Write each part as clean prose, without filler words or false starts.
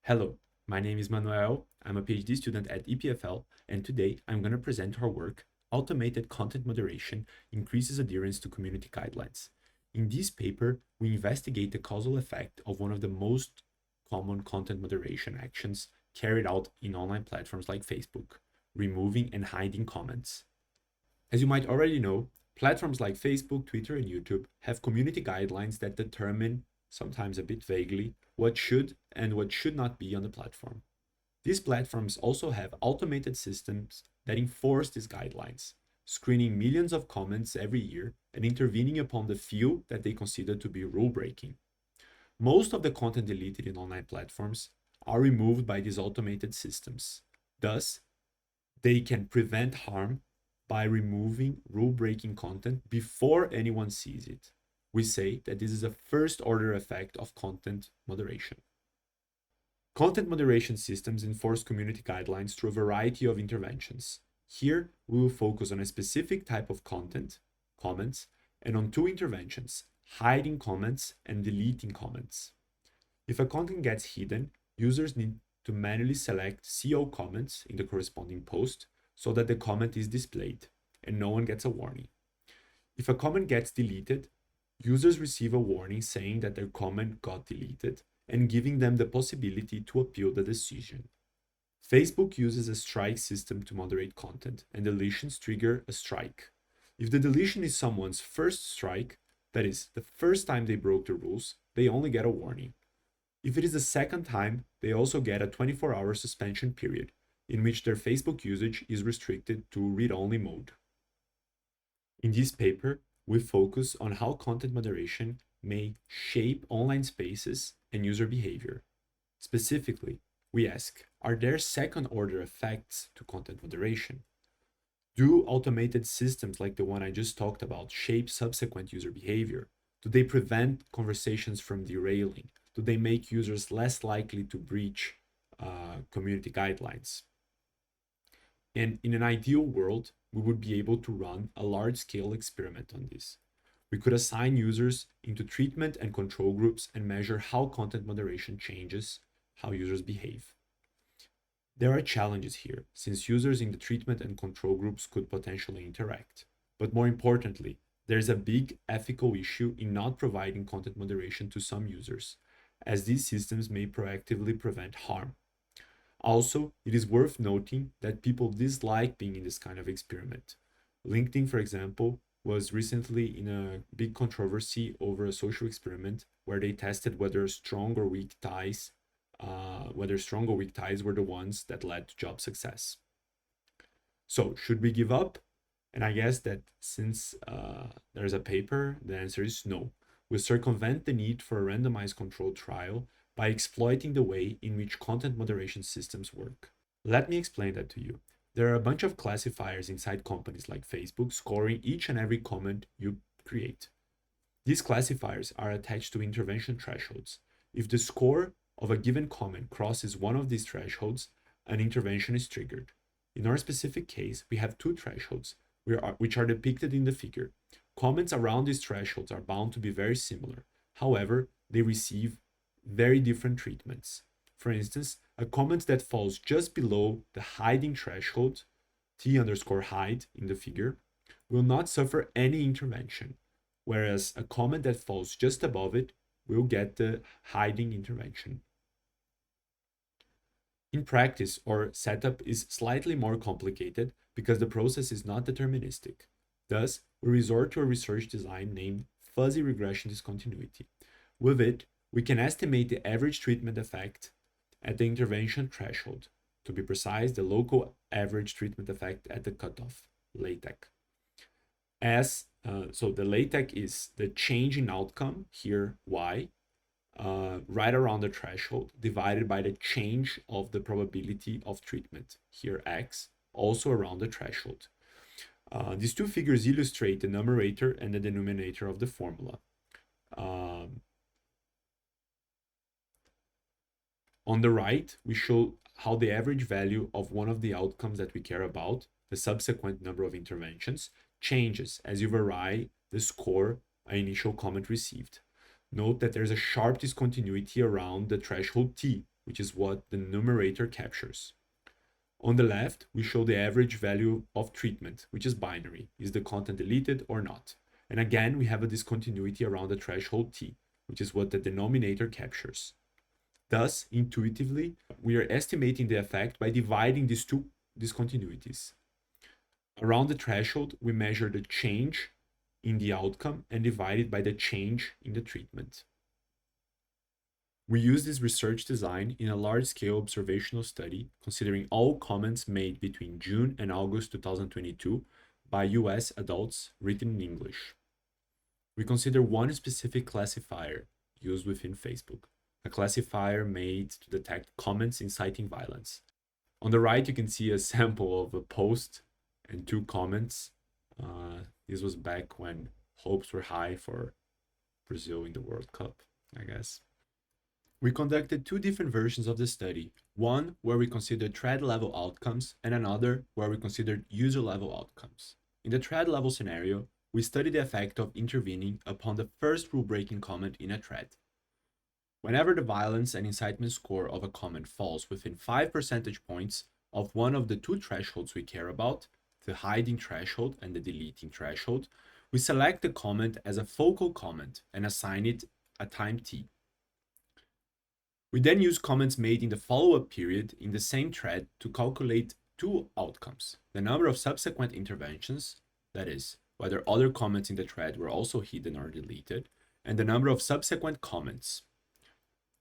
Hello, my name is Manoel. I'm a PhD student at EPFL, and today I'm going to present our work, Automated Content Moderation Increases Adherence to Community Guidelines. In this paper, we investigate the causal effect of one of the most common content moderation actions carried out in online platforms like Facebook, removing and hiding comments. As you might already know, platforms like Facebook, Twitter, and YouTube have community guidelines that determine, sometimes a bit vaguely, what should and what should not be on the platform. These platforms also have automated systems that enforce these guidelines, screening millions of comments every year and intervening upon the few that they consider to be rule breaking. Most of the content deleted in online platforms are removed by these automated systems. Thus, they can prevent harm by removing rule breaking content before anyone sees it. We say that this is a first order effect of content moderation. Content moderation systems enforce community guidelines through a variety of interventions. Here, we will focus on a specific type of content, comments, and on two interventions, hiding comments and deleting comments. If a content gets hidden, users need to manually select CO comments in the corresponding post so that the comment is displayed and no one gets a warning. If a comment gets deleted, users receive a warning saying that their comment got deleted and giving them the possibility to appeal the decision. Facebook uses a strike system to moderate content, and deletions trigger a strike. If the deletion is someone's first strike, that is, the first time they broke the rules, they only get a warning. If it is the second time, they also get a 24-hour suspension period, in which their Facebook usage is restricted to read-only mode. In this paper, we focus on how content moderation may shape online spaces and user behavior. Specifically, we ask, are there second-order effects to content moderation? Do automated systems like the one I just talked about shape subsequent user behavior? Do they prevent conversations from derailing? Do they make users less likely to breach community guidelines? And in an ideal world, we would be able to run a large-scale experiment on this. We could assign users into treatment and control groups and measure how content moderation changes how users behave. There are challenges here, since users in the treatment and control groups could potentially interact. But more importantly, there's a big ethical issue in not providing content moderation to some users, as these systems may proactively prevent harm. Also, it is worth noting that people dislike being in this kind of experiment. LinkedIn, for example, was recently in a big controversy over a social experiment where they tested whether strong or weak ties were the ones that led to job success. So, should we give up? And I guess that since there's a paper, the answer is no. We circumvent the need for a randomized controlled trial by exploiting the way in which content moderation systems work. Let me explain that to you. There are a bunch of classifiers inside companies like Facebook scoring each and every comment you create. These classifiers are attached to intervention thresholds. If the score of a given comment crosses one of these thresholds, an intervention is triggered. In our specific case, we have two thresholds, which are depicted in the figure. Comments around these thresholds are bound to be very similar. However, they receive very different treatments. For instance, a comment that falls just below the hiding threshold, T_hide in the figure, will not suffer any intervention, whereas a comment that falls just above it will get the hiding intervention. In practice, our setup is slightly more complicated because the process is not deterministic. Thus, we resort to a research design named fuzzy regression discontinuity. With it, we can estimate the average treatment effect at the intervention threshold. To be precise, the local average treatment effect at the cutoff, LATEC. So the LATEC is the change in outcome, here y, right around the threshold, divided by the change of the probability of treatment, here x, also around the threshold. These two figures illustrate the numerator and the denominator of the formula. On the right, we show how the average value of one of the outcomes that we care about, the subsequent number of interventions, changes as you vary the score an initial comment received. Note that there's a sharp discontinuity around the threshold t, which is what the numerator captures. On the left, we show the average value of treatment, which is binary. Is the content deleted or not? And again, we have a discontinuity around the threshold t, which is what the denominator captures. Thus, intuitively, we are estimating the effect by dividing these two discontinuities. Around the threshold, we measure the change in the outcome and divide it by the change in the treatment. We use this research design in a large-scale observational study considering all comments made between June and August 2022 by US adults written in English. We consider one specific classifier used within Facebook, a classifier made to detect comments inciting violence. On the right, you can see a sample of a post and 2 comments. This was back when hopes were high for Brazil in the World Cup, I guess. We conducted 2 different versions of the study, one where we considered thread level outcomes and another where we considered user level outcomes. In the thread level scenario, we studied the effect of intervening upon the first rule-breaking comment in a thread. Whenever the violence and incitement score of a comment falls within 5 percentage points of one of the 2 thresholds we care about, the hiding threshold and the deleting threshold, we select the comment as a focal comment and assign it a time t. We then use comments made in the follow-up period in the same thread to calculate 2 outcomes: the number of subsequent interventions, that is, whether other comments in the thread were also hidden or deleted, and the number of subsequent comments.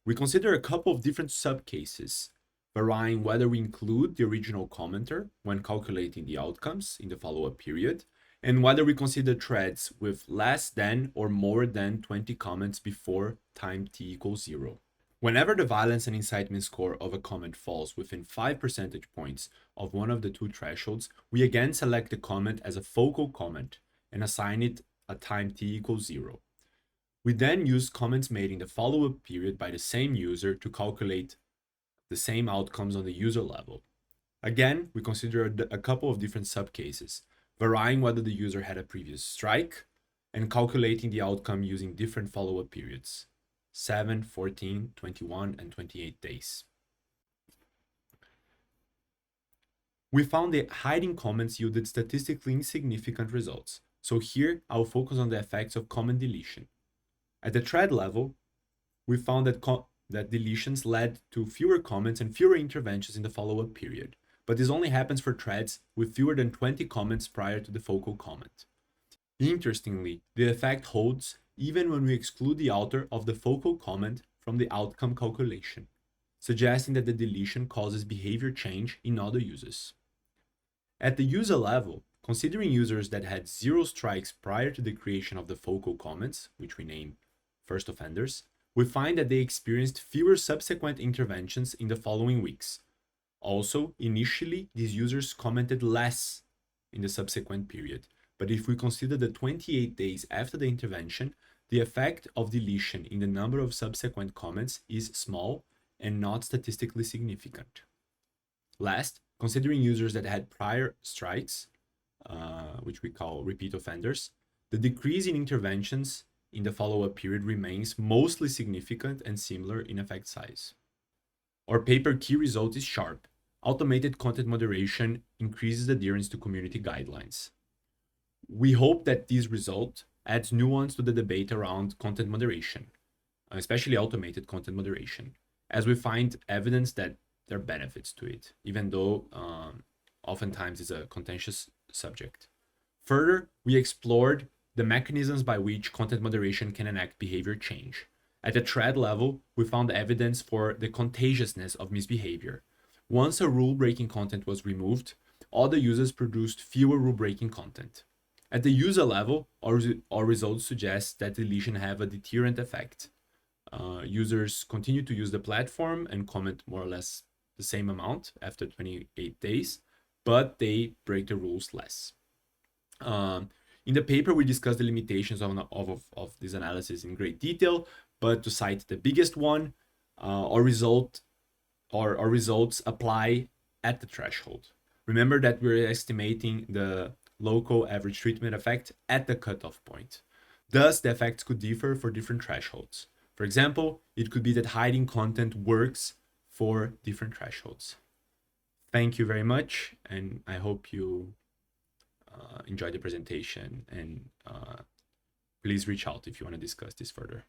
We consider a couple of different subcases, varying whether we include the original commenter when calculating the outcomes in the follow-up period, and whether we consider threads with less than or more than 20 comments before time t equals 0. Whenever the violence and incitement score of a comment falls within 5 percentage points of one of the 2 thresholds, we again select the comment as a focal comment and assign it a time t equals 0. We then use comments made in the follow-up period by the same user to calculate the same outcomes on the user level. Again, we consider a couple of different subcases, varying whether the user had a previous strike and calculating the outcome using different follow-up periods: 7, 14, 21, and 28 days. We found that hiding comments yielded statistically insignificant results, so here I'll focus on the effects of comment deletion. At the thread level, we found that deletions led to fewer comments and fewer interventions in the follow-up period, but this only happens for threads with fewer than 20 comments prior to the focal comment. Interestingly, the effect holds even when we exclude the author of the focal comment from the outcome calculation, suggesting that the deletion causes behavior change in other users. At the user level, considering users that had 0 strikes prior to the creation of the focal comments, which we name first offenders, we find that they experienced fewer subsequent interventions in the following weeks. Also, initially, these users commented less in the subsequent period, but if we consider the 28 days after the intervention, the effect of deletion in the number of subsequent comments is small and not statistically significant. Last, considering users that had prior strikes, which we call repeat offenders, the decrease in interventions in the follow-up period remains mostly significant and similar in effect size. Our paper key result is sharp. Automated content moderation increases adherence to community guidelines. We hope that this result adds nuance to the debate around content moderation, especially automated content moderation, as we find evidence that there are benefits to it, even though oftentimes it's a contentious subject. Further, we explored the mechanisms by which content moderation can enact behavior change. At the thread level, we found evidence for the contagiousness of misbehavior. Once a rule-breaking content was removed, other users produced fewer rule-breaking content. At the user level, our results suggest that deletion have a deterrent effect. Users continue to use the platform and comment more or less the same amount after 28 days, but they break the rules less. In the paper, we discuss the limitations of this analysis in great detail, but to cite the biggest one, our results apply at the threshold. Remember that we're estimating the local average treatment effect at the cutoff point. Thus, the effects could differ for different thresholds. For example, it could be that hiding content works 4 different thresholds. Thank you very much, and I hope you enjoy the presentation, and please reach out if you want to discuss this further.